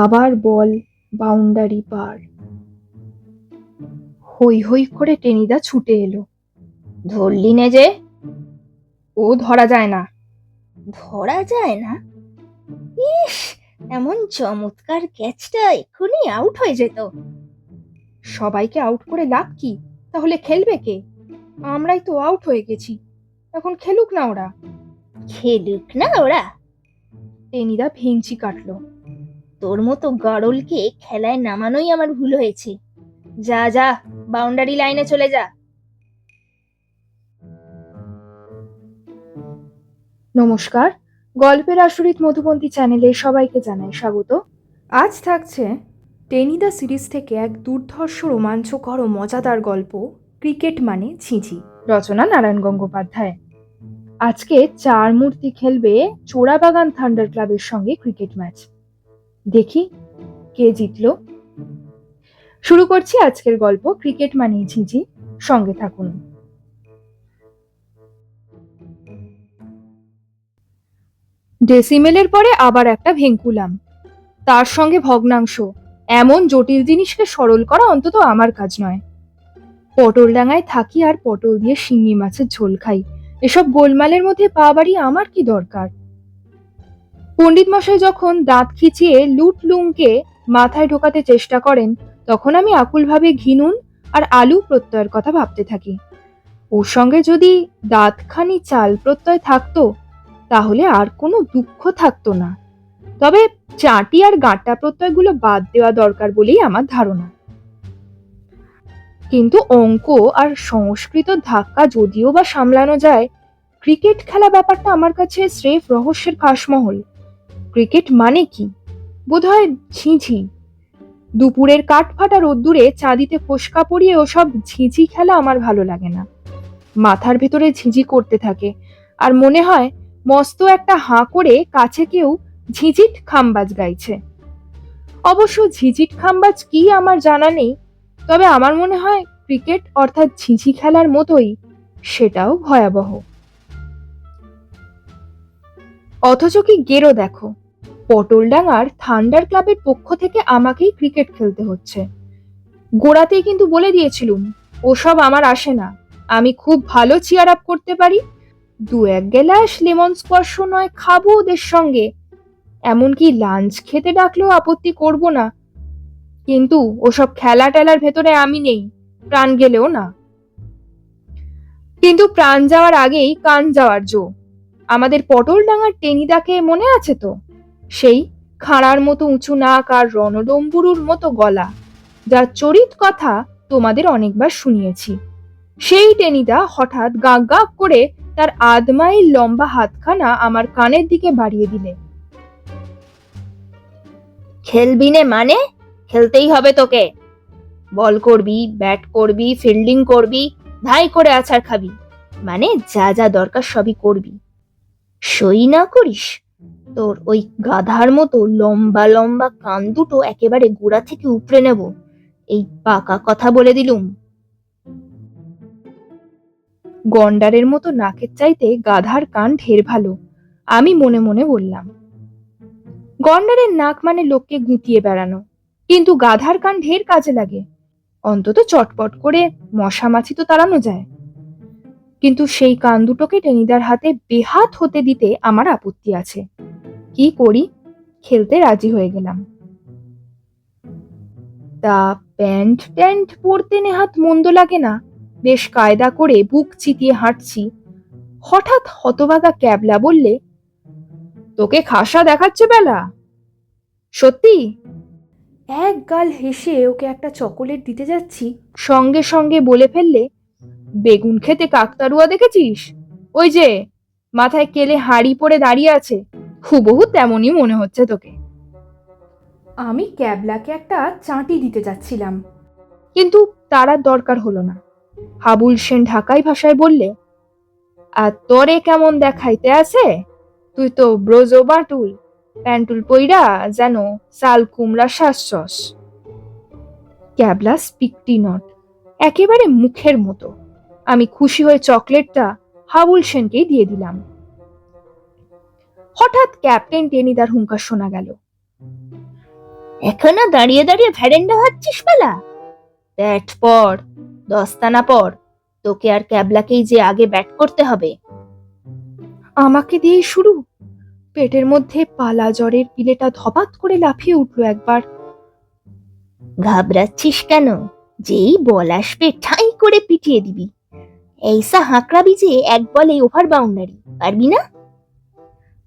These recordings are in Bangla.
আবার বল বাউন্ডারি পার। হৈ হৈ করে টেনিদা ছুটে এলো। ধরলি নে যে? ও ধরা যায় না। ধরা যায় না? ইস, এমন চমৎকার ক্যাচটা এক্ষুনি আউট হয়ে যেত। সবাইকে আউট করে লাভ কি? তাহলে খেলবে কে? আমরাই তো আউট হয়ে গেছি, এখন খেলুক না ওরা। খেলুক না ওরা? টেনিদা ভেঙচি কাটলো। তোর মতো গাড়লকে খেলায় নামানোই আমার ভুল হয়েছে। যা যা, বাউন্ডারি লাইনে চলে যা। নমস্কার, গল্পের আসরিত মধুপন্থী চ্যানেলে সবাইকে জানাই স্বাগত। আজ থাকছে টেনিদা সিরিজ থেকে এক দুর্ধর্ষ রোমাঞ্চকর ও মজাদার গল্প, ক্রিকেট মানে ঝিঝি, রচনা নারায়ণ গঙ্গোপাধ্যায়। আজকে চার মূর্তি খেলবে চোরাবাগান থান্ডার ক্লাবের সঙ্গে ক্রিকেট ম্যাচ। দেখি কে জিতলো। শুরু করছি আজকের গল্প, ক্রিকেট মানে ঝিঝি। সঙ্গে থাকুন। ডেসিমেলের পরে আবার একটা ভেঙ্কুলাম, তার সঙ্গে ভগ্নাংশ। এমন জটিল জিনিসকে সরল করা অন্তত আমার কাজ নয়। পটলডাঙায় থাকি আর পটল দিয়ে শিঙি মাছের ঝোল খাই, এসব গোলমালের মধ্যে পা বাড়িয়ে আমার কি দরকার? পণ্ডিত মশাই যখন দাঁত খিচিয়ে লুট লুমকে মাথায় ঢোকাতে চেষ্টা করেন, তখন আমি আকুলভাবে ঘিনুন আর আলু প্রত্যয়ের কথা ভাবতে থাকি। ওর সঙ্গে যদি দাঁতখানি চাল প্রত্যয় থাকতো, তাহলে আর কোনো দুঃখ থাকতো না। তবে চাটি আর গাঁটা প্রত্যয়গুলো বাদ দেওয়া দরকার বলেই আমার ধারণা। কিন্তু অঙ্ক আর সংস্কৃত ধাক্কা যদিও বা সামলানো যায়, ক্রিকেট খেলা ব্যাপারটা আমার কাছে স্রেফ রহস্যের খাসমহল। ক্রিকেট মানে কি? বোধহয় ঝিঝি। দুপুরের কাঠফাটা রোদ্দুরে চাঁদিতে ফোসকা পড়িয়ে ওসব ঝিঝি খেলা আমার ভালো লাগে না। মাথার ভেতরে ঝিঝি করতে থাকে, আর মনে হয় মস্ত একটা হাঁ করে কাছে কেউ ঝিঝিট খামবাজ গাইছে। অবশ্য ঝিঝিট খামবাজ কি আমার জানা নেই, তবে আমার মনে হয় ক্রিকেট অর্থাৎ ঝিঝি খেলার মতোই সেটাও ভয়াবহ। অথচ কি গেরো দেখো, পটলডাঙ্গার থান্ডার ক্লাবের পক্ষ থেকে আমাকেই ক্রিকেট খেলতে হচ্ছে। গোড়াতেই কিন্তু বলে দিয়েছিলুম, ওসব আমার আসে না। আমি খুব ভালো চিয়ার আপ করতে পারি, দু এক গ্লাস লেমন স্কোয়াশ নয় খাবো ওদের সঙ্গে, এমনকি লাঞ্চ খেতে ডাকলেও আপত্তি করব না। কিন্তু ওসব খেলা টেলার ভেতরে আমি নেই, প্রাণ গেলেও না। কিন্তু প্রাণ যাওয়ার আগেই কান যাওয়ার জো। আমাদের পটলডাঙ্গার টেনিদাকে মনে আছে তো? সেই খাঁড়ার মতো উঁচু নাক আর রণডম্বুরুর মতো গলা, যার চরিত কথা তোমাদের অনেকবার শুনিয়েছি। সেই টেনিদা হঠাৎ গাঁ গাঁ করে তার আধমাইল লম্বা হাতখানা আমার কানের দিকে বাড়িয়ে দিলে। খেলবি নে মানে? খেলতেই হবে তোকে। বল করবি, ব্যাট করবি, ফিল্ডিং করবি, ধাই করে আছাড় খাবি, মানে যা যা দরকার সবই করবি। সই না করিস, তোর ওই গাধার মতো লম্বা লম্বা কান দুটো একেবারে গোড়া থেকে উপড়ে নেব, এই পাকা কথা বলে দিলুম। গন্ডারের মতো নাকের চাইতে গাধার কান ঢের ভালো, আমি মনে মনে বললাম। গন্ডারের নাক মানে লোককে গুঁতিয়ে বেড়ানো, কিন্তু গাধার কান ঢের কাজে লাগে। অন্তত চটপট করে মশা মাছি তো তাড়ানো যায়। কিন্তু সেই কান দুটোকে টেনিদার হাতে বেহাত হতে দিতে আমার আপত্তি আছে। কি করি? খেলতে রাজি হয়ে গেলাম। তা প্যান্ট ট্যান্ট পরতে নেহাত মন্দ লাগে না, বেশ কায়দা করে বুক চিতিয়ে হাঁটছি। হঠাৎ হতভাগা ক্যাবলা বললে, তোকে খাসা দেখাচ্ছে বেলা। সত্যি? এক গাল হেসে ওকে একটা চকোলেট দিতে যাচ্ছি, সঙ্গে সঙ্গে বলে ফেললে, বেগুন খেতে কাকতারুয়া দেখেছিস? ওই যে মাথায় কেলে হাড়ি পরে দাঁড়িয়ে আছে, হুবহু তেমনই মনে হচ্ছে তোকে। আমি ক্যাবলাকে একটা চাঁটি দিতে যাচ্ছিলাম, কিন্তু তার আর দরকার হলো না। হাবুল সেন ঢাকাই ভাষায় বললে, আর তোরে কেমন দেখাইতে আছে? তুই তো ব্রোজো বাটুল, প্যান্টুল পইরা যেন সাল কুমড়া শ্বাসছস। ক্যাবলা স্পিকটি নট, একেবারে মুখের মতো। আমি খুশি হয়ে চকলেটটা হাবুল সেনকেই দিয়ে দিলাম। হঠাৎ ক্যাপ্টেন টেনিদার হুঙ্কার শোনা গেল। এখনো দাঁড়িয়ে দাঁড়িয়ে ভ্যারেন্ডা হাঁটছিস বেলা? ব্যাট পর, দস্তানা পর, তোকে আর ক্যাবলাকেই যে আগে ব্যাট করতে হবে। আমাকে দিয়েই শুরু। পেটের মধ্যে পালা জ্বরের পিলেটা ধপাত করে লাফিয়ে উঠলো একবার। ঘাবড়াচ্ছিস কেন? যেই বল আসবে ঠাই করে পিটিয়ে দিবি। এইসা হাঁকড়াবি যে এক বলে ওভার বাউন্ডারি, পারবি না?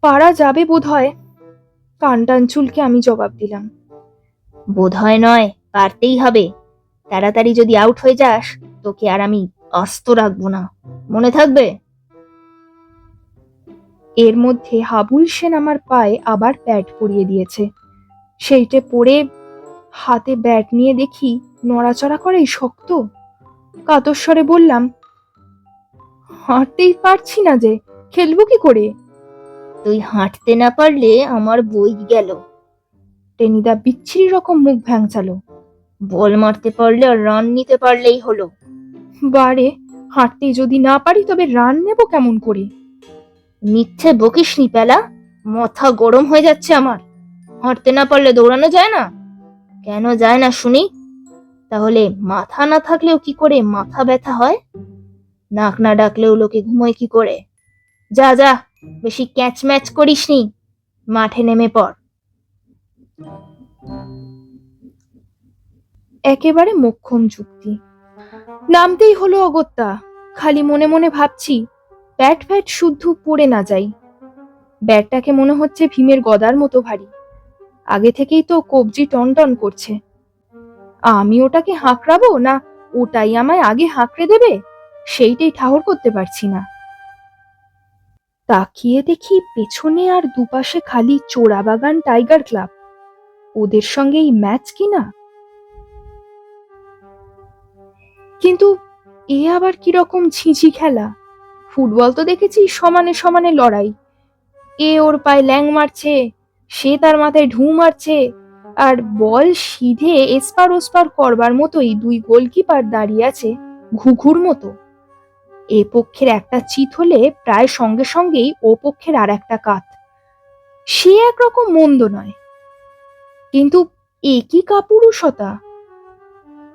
পারা যাবে বোধ হয়। কানটান চুলকে আমি জবাব দিলাম। বোধহয় নয়, পারতেই হবে। তাড়াতাড়ি যদি আউট হয়ে যাস, তোকে আর আমি আস্ত রাখবো না, মনে থাকবে? এর মধ্যে হাবুল সেন আমার পায়ে আবার প্যাড পরিয়ে দিয়েছে। সেইটে পরে হাতে ব্যাট নিয়ে দেখি নড়াচড়া করেই শক্ত। কাতর স্বরে বললাম, হাঁটতেই পারছি না যে, খেলবো কি করে? তুই হাঁটতে না পারলে আমার বই গেল। টেনিদা বিচ্ছিরি রকম মুখ ভ্যাংচালো। বল মারতে পারলে আর রান নিতে পারলেই হলো। বারে, হাঁটতে যদি না পারি তবে রান নেব কেমন করে? মিথ্যে বকিসনি পেলা, মাথা গরম হয়ে যাচ্ছে আমার। হাঁটতে না পারলে দৌড়ানো যায় না? কেন যায় না শুনি? তাহলে মাথা না থাকলেও কি করে মাথা ব্যথা হয়? নাক না ডাকলেও লোকে ঘুমোয় কি করে? যা যা, বেশি ক্যাচ ম্যাচ করিসনি, মাঠে নেমে পড়। একেবারে মোক্ষম যুক্তি। নামতেই হলো অগত্যা। খালি মনে মনে ভাবছি, ব্যাট ফ্যাট শুদ্ধ পড়ে না যাই। ব্যাটটাকে মনে হচ্ছে ভীমের গদার মতো ভারী। আগে থেকেই তো কবজি টনটন করছে। আমি ওটাকে হাঁকড়াবো না ওটাই আমায় আগে হাঁকড়ে দেবে, সেইটাই ঠাহর করতে পারছি না। তাকিয়ে দেখি পেছনে আর দুপাশে খালি চোরাবাগান টাইগার ক্লাব। ওদের সঙ্গে এই ম্যাচ কিনা। কিন্তু এ আবার কিরকম ছিঁচি খেলা। ফুটবল তো দেখেছি সমানে সমানে লড়াই। এ ওর পায়ে ল্যাং মারছে, সে তার মাথায় ঢু মারছে, আর বল সিধে এসপার ওসপার করবার মতোই দুই গোলকিপার দাঁড়িয়ে আছে ঘুঘুর মতো। এ পক্ষের একটা চিত হলে প্রায় সঙ্গে সঙ্গেই ও পক্ষের আর একটা কাত। সে একরকম মন্দ নয়, কিন্তু এ কি কাপুরুষতা!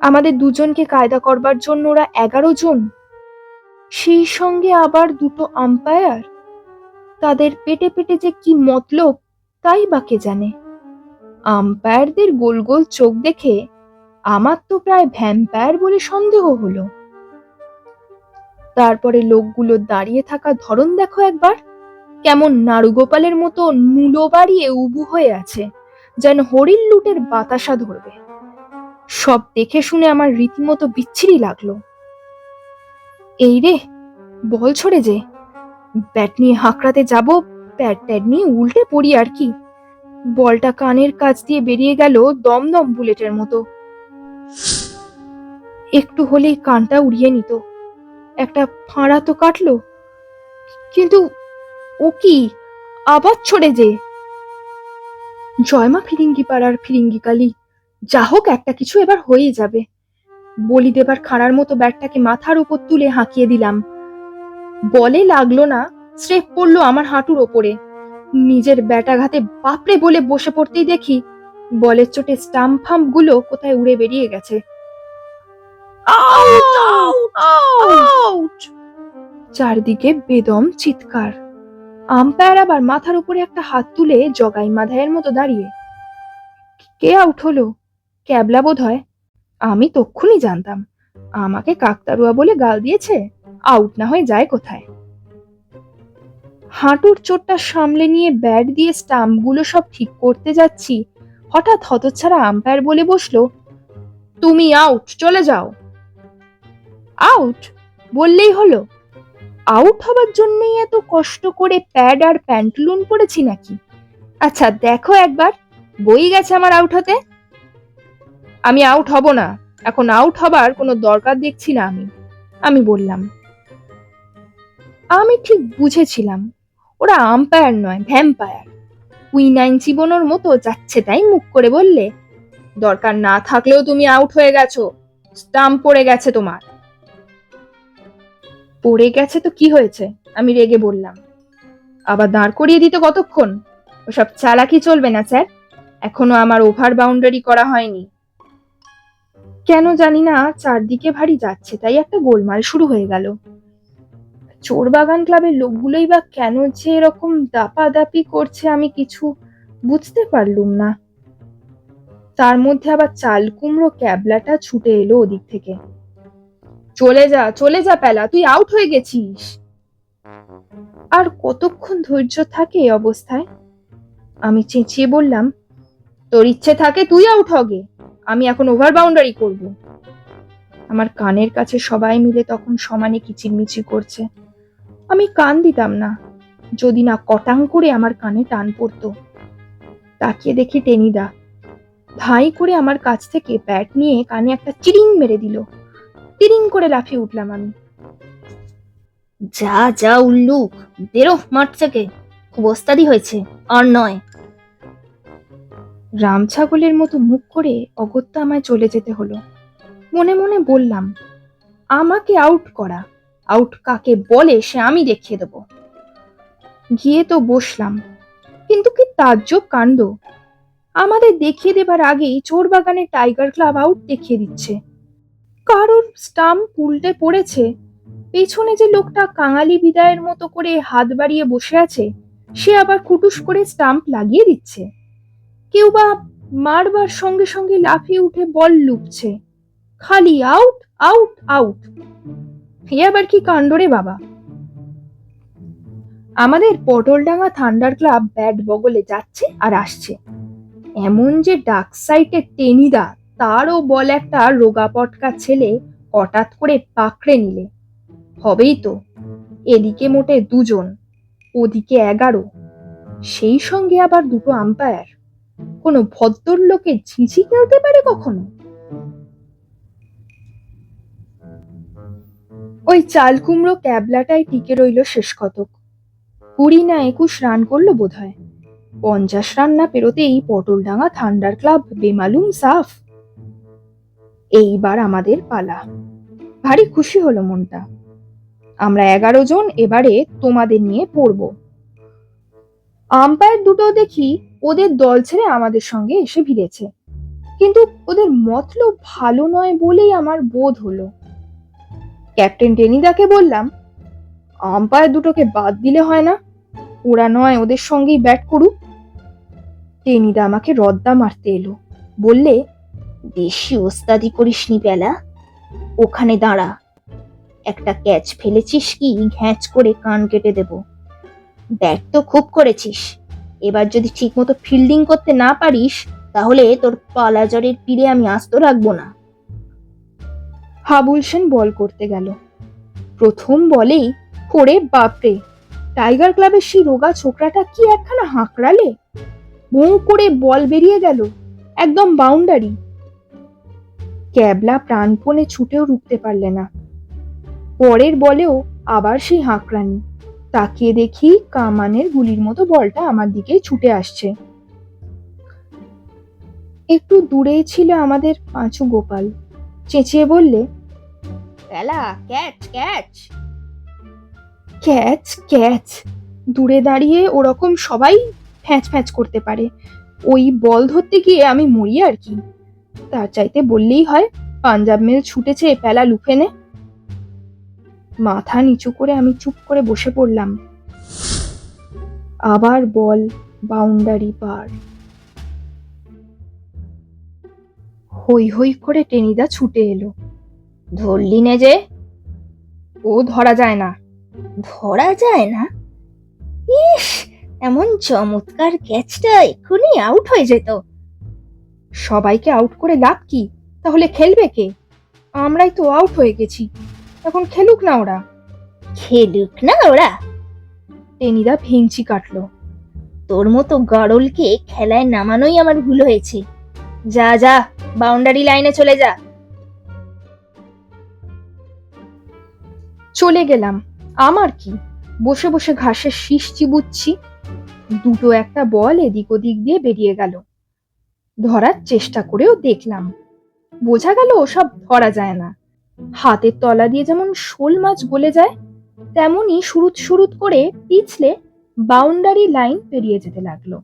আমাদের দুজনকে কায়দা করবার জন্য ওরা 11 জন, সেই সঙ্গে আবার দুটো আম্পায়ার। তাদের পেটে পেটে যে কি মতলব তাই বা কে জানে। আম্পায়ারদের গোল গোল চোখ দেখে আমার তো প্রায় ভ্যাম্পায়ার বলে সন্দেহ হলো। তারপরে লোকগুলো দাঁড়িয়ে থাকা ধরন দেখো একবার, কেমন নাড়ুগোপালের মতো নুলো বাড়িয়ে উবু হয়ে আছে, যেন হরিণ লুটের বাতাসা ধরবে। সব দেখে শুনে আমার রীতিমতো বিচ্ছিরি লাগলো। এই রে, বল ছড়ে যে, ব্যাট নিয়ে হাঁকড়াতে যাব, প্যাড ট্যাড নিয়ে উল্টে পড়ি আর কি। বলটা কানের কাছ দিয়ে বেরিয়ে গেল দমদম বুলেটের মতো। একটু হলেই কানটা উড়িয়ে নিত। একটা ফাঁড়া তো কাটলো, কিন্তু ও কি আবার ছড়ে যে। জয়মা ফিরিঙ্গি পাড়ার ফিরিঙ্গি কালি, যা হোক একটা কিছু এবার হয়ে যাবে। বলি দেবার খাঁড়ার মতো ব্যাটটাকে মাথার উপর তুলে হাঁকিয়ে দিলাম। বলে লাগলো না, স্রেফ পড়লো আমার হাঁটুর ওপরে। নিজের ব্যাটাঘাতে বাপরে বলে বসে পড়তেই দেখি বলের চোটে স্টাম্প ফাম্প গুলো কোথায় উড়ে বেরিয়ে গেছে। চারদিকে বেদম চিৎকার। আম্পায়ার আবার মাথার উপরে একটা হাত তুলে জগাই মাধায়ের মতো দাঁড়িয়ে। কে আউট হলো? ক্যাবলা বোধ হয়। আমি তক্ষুনি জানতাম আমাকে কাকতারুয়া বলে গাল দিয়েছে, আউট না হয়ে যায় কোথায়। হাঁটুর চোটটা সামলে নিয়ে ব্যাট দিয়ে স্টাম্পগুলো সব ঠিক করতে যাচ্ছি, হঠাৎ হতচ্ছাড়া আম্পায়ার বলে বসলো, তুমি আউট, চলে যাও। আউট বললেই হলো? আউট হবার জন্যই এত কষ্ট করে প্যাড আর প্যান্টলুন পরেছি নাকি? আচ্ছা দেখো একবার, বই গেছে আমার আউট হতে। আমি আউট হব না, এখন আউট হবার কোনো দরকার দেখছি না আমি বললাম। আমি ঠিক বুঝেছিলাম ওরা আম্পায়ার নয়, ভ্যাম্পায়ার। কুইনাইন চিবনোর মতো যাচ্ছে তাই মুখ করে বললে, দরকার না থাকলেও তুমি আউট হয়ে গেছো, স্টাম্প পড়ে গেছে তোমার। পড়ে গেছে তো কি হয়েছে, আমি রেগে বললাম। আবার দাঁড় করিয়ে দিতে কতক্ষণ? ওসব চালাকি চলবে না স্যার, এখনো আমার ওভার বাউন্ডারি করা হয়নি। কেন জানি না চারদিকে ভারী যাচ্ছে, তাই একটা গোলমাল শুরু হয়ে গেল। চোরবাগান ক্লাবের লোকগুলোই বা কেন যে এরকম দাপাদাপি করছে আমি কিছু বুঝতে পারলুম না। তার মধ্যে আবার চাল কুমড়ো ক্যাবলাটা ছুটে এলো ওদিক থেকে। চলে যা চলে যা প্যালা, তুই আউট হয়ে গেছিস। আর কতক্ষণ ধৈর্য থাকে এই অবস্থায়? আমি চেঁচিয়ে বললাম, তোর ইচ্ছে থাকে তুই আউট হগে, আমি এখন ওভার বাউন্ডারি করব। আমার কানের কাছে সবাই মিলে তখন সমানে কিচিরমিচির করছে। আমি কান দিতাম না, যদি না কটাং করে আমার কানে টান পড়তো। তাকিয়ে দেখি টেনিদা ধাই করে আমার কাছ থেকে ব্যাট নিয়ে কানে একটা চিরিং মেরে দিল। তিরিং করে লাফিয়ে উঠলাম আমি। যা যা উল্লুক, বেরো মাঠ থেকে, খুব ওস্তাদি হয়েছে, আর নয়। রাম ছাগলের মতো মুখ করে অগত্যা আমায় চলে যেতে হলো। মনে মনে বললাম, আমাকে আউট করা, আউট কাকে বলে সে আমি দেখিয়ে দেব। গিয়ে তো বসলাম, কিন্তু কি তাজ্জব কাণ্ড, আমাদের দেখিয়ে দেবার আগেই চোরবাগানের টাইগার ক্লাব আউট দেখিয়ে দিচ্ছে। কারোর স্টাম্প উল্টে পড়েছে, পেছনে যে লোকটা কাঙালি বিদায়ের মতো করে হাত বাড়িয়ে বসে আছে সে আবার খুটুস করে স্টাম্প লাগিয়ে দিচ্ছে। কেউ বা মারবার সঙ্গে সঙ্গে লাফিয়ে উঠে বল লুপছে, খালি আউট আউট আউট। এ আবার কি কাণ্ড রে বাবা! আমাদের পটলডাঙ্গা থান্ডার ক্লাব ব্যাট বগলে যাচ্ছে আর আসছে, এমন যে ডাক সাইটে টেনিদা তারও বল একটা রোগা পটকা ছেলে হঠাৎ করে পাকড়ে নিলে। হবেই তো, এদিকে মোটে 2 জন, ওদিকে 11, সেই সঙ্গে আবার 2টো আম্পায়ার। কোনো ভদ্রলোকে ঝিঝি খেলতে পারে কখনো? ওই চাল কুমড়ো ক্যাবলাটাই টিকে রইল শেষ কতক। 20 না 21 রান করলো বোধহয়। 50 রান না পেরোতেই পটলডাঙ্গা থান্ডার ক্লাব বেমালুম সাফ। এইবার আমাদের পালা। ভারী খুশি হলো মনটা। আমরা 11 জন এবারে তোমাদের নিয়ে পড়ব। আম্পায়ার দুটো দেখি ওদের দল ছেড়ে আমাদের সঙ্গে এসে ভিড়েছে, কিন্তু ওদের মতলব ভালো নয় বলেই আমার বোধ হলো। ক্যাপ্টেন টেনিদাকে বললাম, আম্পায়ার দুটোকে বাদ দিলে হয় না? ওরা নয় ওদের সঙ্গেই ব্যাট করুক। টেনিদা আমাকে রদ্দা মারতে এলো, বললে, বেশি ওস্তাদি করিসনি প্যালা, ওখানে দাঁড়া, একটা ক্যাচ ফেলেছিস কি ঘ্যাঁচ করে কান কেটে দেব। ব্যাট তো খুব করেছিস, এবার যদি ঠিক মতো ফিল্ডিং করতে না পারিস তাহলে তোর পালাজরের পীরে আমি আস্ত রাখবো না। হাবুল সেন বল করতে গেল। প্রথম বলেই ওরে বাপরে, টাইগার ক্লাবের সেই রোগা ছোকরাটা কি একখানা হাঁকড়ালে! বউ করে বল বেরিয়ে গেল, একদম বাউন্ডারি। ক্যাবলা প্রাণপণে ছুটেও রুখতে পারলে না। পরের বলেও আবার সেই হাঁকড়ানি। তাকিয়ে দেখি কামানের গুলির মতো বলটা আমার দিকে ছুটে আসছে। একটু দূরেই ছিল আমাদের পাঁচু গোপাল, চেঁচিয়ে বললে, প্যালা, ক্যাচ ক্যাচ। Catch catch! দূরে দাঁড়িয়ে ওরকম সবাই ফ্যাঁচ ফ্যাঁচ করতে পারে, ওই বল ধরতে গিয়ে আমি মরি আর কি। তার চাইতে বললেই হয়, পাঞ্জাব মেল ছুটেছে প্যালা লুফেনে। মাথা নিচু করে আমি চুপ করে বসে পড়লাম। আবার বল বাউন্ডারি পার। হই হই করে টেনিদা ছুটে এলো। ধরলি নে যে? ও ধরা যায় না। ধরা যায় না? ইস, এমন চমৎকার ক্যাচটা এক্ষুনি আউট হয়ে যেত। সবাইকে আউট করে লাভ কি? তাহলে খেলবে কে? আমরাই তো আউট হয়ে গেছি, এখন খেলুক না ওরা। খেলুক না ওরা? টেনিদা ভেঙচি কাটলো। তোর মতো গাড়লকে খেলায় নামানোই আমার ভুল হয়েছে। যা যা, বাউন্ডারি লাইনে চলে যা। চলে গেলাম। আমার কি, বসে বসে ঘাসের শীষ চিবুচ্ছি। 2টো একটা বল এদিক ওদিক দিয়ে বেরিয়ে গেল। ধরার চেষ্টা করেও দেখলাম, বোঝা গেল ওসব ধরা যায় না। হাতের তলা দিয়ে যেমন শোল মাছ গলে যায়, তেমনি সুরুত সুরুত করে পিছলে বাউন্ডারি লাইন পেরিয়ে যেতে লাগলো।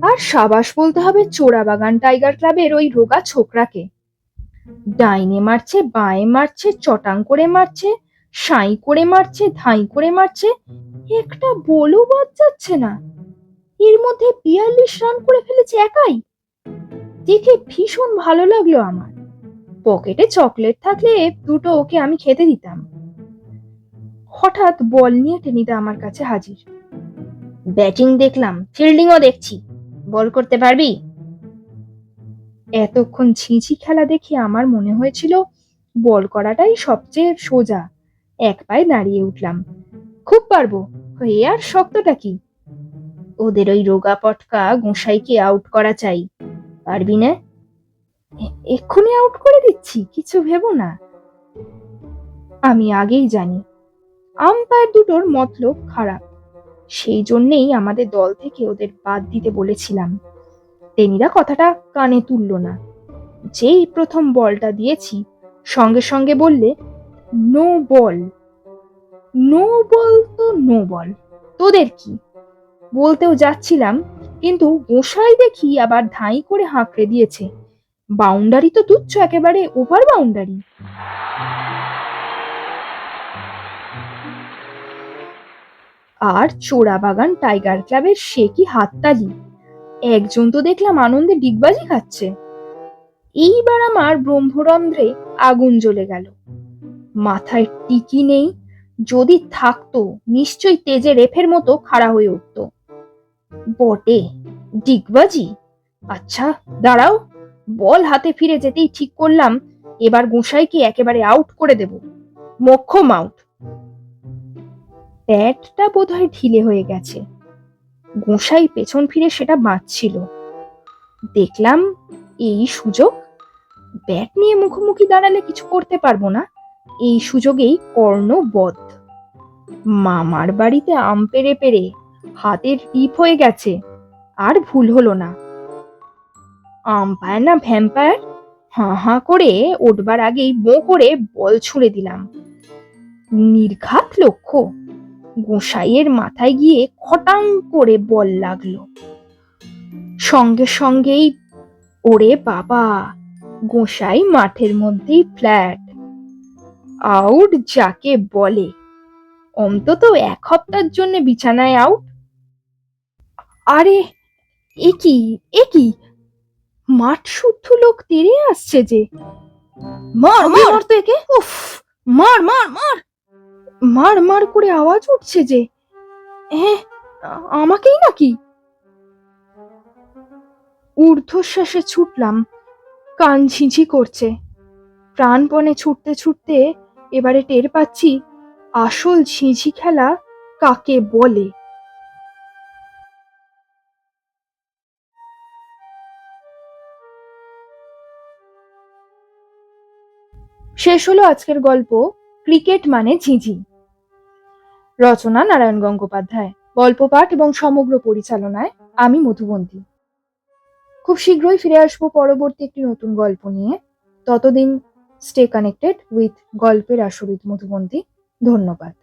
আর সাবাস বলতে হবে চোরাবাগান টাইগার ক্লাবের ওই রোগা ছোকরাকে। ডাইনে মারছে, বাঁয়ে মারছে, চটাং করে মারছে, সাঁই করে মারছে, ধাই করে মারছে, একটা বলও বাদ যাচ্ছে না। এর মধ্যে 42 রান করে ফেলেছে একাই। দেখে ভীষণ ভালো লাগলো আমার। পকেটে চকলেট থাকলে দুটো ওকে আমি খেতে দিতাম। হঠাৎ বল নিয়ে টেনিদা আমার কাছে হাজির। ব্যাটিং দেখলাম, ফিল্ডিংও দেখছি, বল করতে পারবি? এতক্ষণ ছিঁচি খেলা দেখে আমার মনে হয়েছিল বল করাটাই সবচেয়ে সোজা। এক পায়ে দাঁড়িয়ে উঠলাম। খুব পারবো, হয়ে আর শক্তটা কি। ওদের ওই রোগা পটকা গোসাইকে আউট করা চাই, পারবি না? এক্ষুনি আউট করে দিচ্ছি, কিছু ভেবো না। আমি আগেই জানি আম্পায়ার দুটোর মতলব খারাপ, সেই জন্যেই আমাদের দল থেকে ওদের বাদ দিতে বলেছিলাম। টেনিরা কথাটা কানে তুলল না। যেই প্রথম বলটা দিয়েছি সঙ্গে সঙ্গে বললে, নো বল। নো বল তো নো বল, তোদের কি? বলতেও যাচ্ছিলাম, কিন্তু গোসাই দেখি আবার ধাই করে হাঁকড়ে দিয়েছে। বাউন্ডারি তো তুচ্ছ, একেবারে ওভার বাউন্ডারি। আর চোরাবাগান টাইগার ক্লাবের সে কি হাততালি! একজন তো দেখলাম আনন্দে ডিগবাজি খাচ্ছে। এইবার আমার ব্রহ্মরন্ধ্রে আগুন জ্বলে গেল। মাথায় টিকি নেই, যদি থাকতো নিশ্চয়ই তেজে রেফের মতো খাড়া হয়ে উঠত। বটে, ডিগবাজি! আচ্ছা দাঁড়াও, বল হাতে ফিরে যেতেই ঠিক করলাম এবার গোসাইকে একেবারে আউট করে দেব, মোক্ষম আউট। ব্যাটটা বোধহয় ঢিলে হয়ে গেছে। গোসাই পেছন ফিরে সেটা বাঁচছিল। দেখলাম এই সুযোগ। ব্যাট নিয়ে মুখোমুখি দাঁড়ালে কিছু করতে পারবো না, এই সুযোগেই কর্ণবধ। মামার বাড়িতে আম পেড়ে পেড়ে হাতের টিপ হয়ে গেছে, আর ভুল হলো না। আম্পায়ার না ভ্যাম্পায়ার, হাঁ হাঁ করে উঠবার আগেই বো করে বল ছুঁড়ে দিলাম। নির্ঘাত লক্ষ্য, গোসাইয়ের মাথায় গিয়ে খটাং করে বল লাগলো। সঙ্গে সঙ্গেই ওরে বাবা, গোসাই মাঠের মধ্যেই ফ্ল্যাট। আউট যাকে বলে, অন্তত 1 সপ্তাহের জন্য বিছানায় আউট। আরে এ কি মাঠ শুদ্ধ লোক তেড়ে আসছে যে! মার মার মার তো একে! উফ, মার মার মার! মার মার করে আওয়াজ উঠছে যে! হ্যাঁ, আমাকেই নাকি? ঊর্ধ্বশ্বাসে ছুটলাম, কান ঝিঝি করছে। প্রাণপণে ছুটতে ছুটতে এবারে টের পাচ্ছি আসল ঝিঝি খেলা কাকে বলে। শেষ হলো আজকের গল্প ক্রিকেট মানে ঝিঝি। রচনা নারায়ণ গঙ্গোপাধ্যায়, গল্প পাঠ এবং সমগ্র পরিচালনায় আমি মধুবন্তী। খুব শীঘ্রই ফিরে আসবো পরবর্তী একটি নতুন গল্প নিয়ে। ততদিন স্টে কানেক্টেড উইথ গল্পের আসর উইথ মধুবন্তী। ধন্যবাদ।